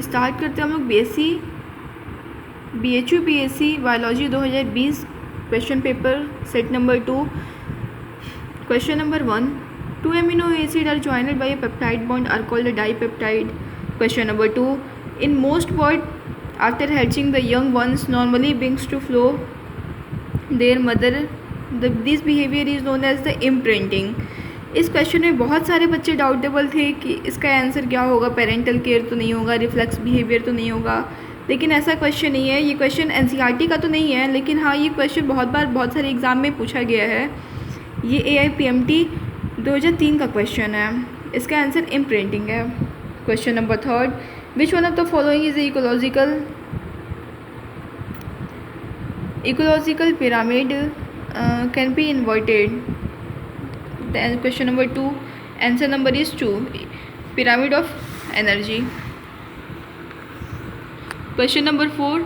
Start करते हैं हम लोग BHU PSC biology 2020 question paper set number 2. Question number 1. Two amino acids are joined by a peptide bond are called a dipeptide. Question number 2. In most birds, after hatching, the young ones normally brings to flow their mother. This behavior is known as the imprinting. इस question में बहुत सारे बच्चे doubtable थे कि इसका answer क्या होगा. पेरेंटल केयर तो नहीं होगा, रिफ्लेक्स बिहेवियर तो नहीं होगा, लेकिन ऐसा क्वेश्चन नहीं है. ये क्वेश्चन NCERT का तो नहीं है, लेकिन हाँ ये क्वेश्चन बहुत बार बहुत सारे एग्ज़ाम में पूछा गया है. ये AIPMT 2003 का क्वेश्चन है. इसका आंसर इम्प्रिंटिंग है. Question number 3. Which one of the following is ecological pyramid can be inverted. Question number 2. Answer number is 2. Pyramid of energy. Question number 4.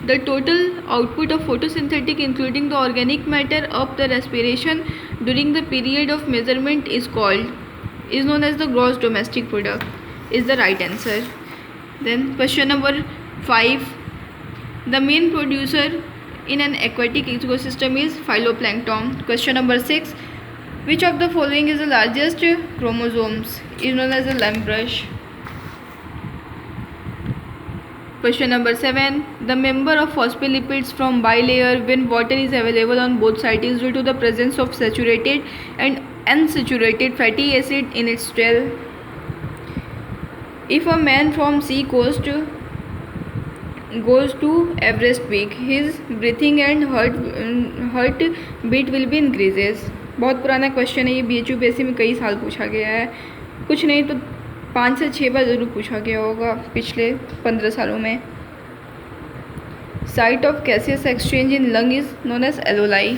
The total output of photosynthetic including the organic matter of the respiration during the period of measurement is known as the gross domestic product is the right answer. Then question number 5. The main producer in an aquatic ecosystem is phytoplankton. Question number 6. Which of the following is the largest chromosomes is known as the limb brush. Question number 7. The member of phospholipids from bilayer when water is available on both sides is due to the presence of saturated and unsaturated fatty acid in its tail. If a man from sea coast goes to Everest Peak, his breathing and heart beat will be increases. बहुत पुराना question है ये. BHU PSC में कई साल पूछा गया है. कुछ नहीं तो 5 से 6 बार ज़रूर पूछा गया होगा पिछले 15 सालों में. Site of gaseous exchange in lung is known as alveoli.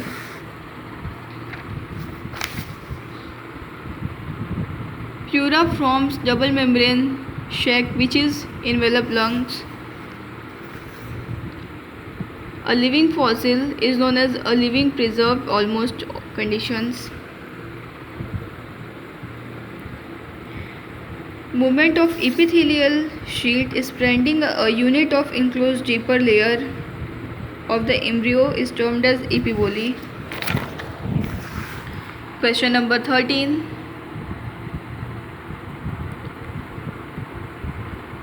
Pleura forms double membrane sac which is envelop lungs. A living fossil is known as a living preserved almost conditions. Movement of epithelial sheet is spreading a unit of enclosed deeper layer of the embryo is termed as epiboly. Question number 13.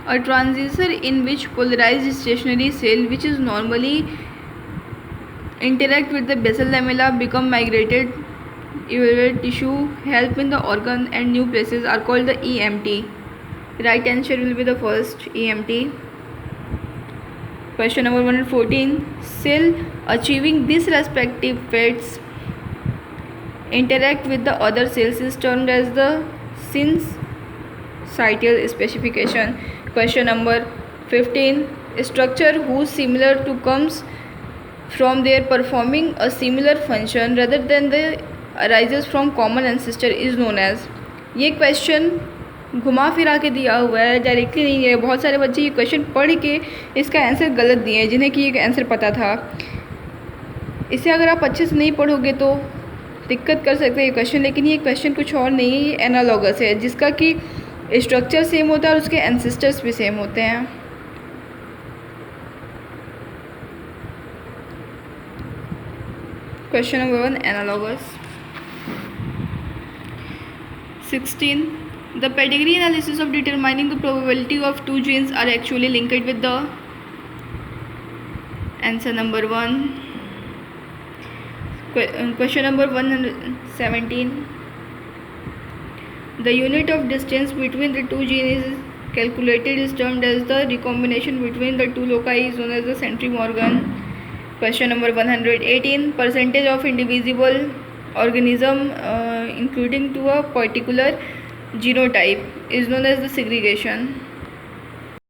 A transistor in which polarized stationary cell which is normally interact with the basal lamella become migrated evaluate tissue help in the organ and new places are called the EMT. Right answer will be the first EMT. Question number 114. Cell achieving this respective fates interact with the other cells is termed as the syncytial specification. Question number 15. Structure whose similar to comes from their performing a similar function rather than the arises from common ancestor is known as. ये question घुमा फिरा के दिया हुआ है, directly नहीं है. बहुत सारे बच्चे ये क्वेश्चन पढ़ के इसका आंसर गलत दिए हैं जिन्हें कि ये आंसर पता था. इसे अगर आप अच्छे से नहीं पढ़ोगे तो दिक्कत कर सकते हैं ये क्वेश्चन. लेकिन ये क्वेश्चन कुछ और नहीं है, ये एनालॉगस है जिसका कि स्ट्रक्चर सेम होता है और उसके एंसेस्टर्स भी सेम होते हैं. Question number 1. Analogous. 16. The pedigree analysis of determining the probability of two genes are actually linked with the answer number 1. Question number 117. The unit of distance between the two genes is calculated is termed as the recombination between the two loci is known as the centromorgan. Question number 118. Percentage of indivisible organism including to a particular genotype is known as the segregation.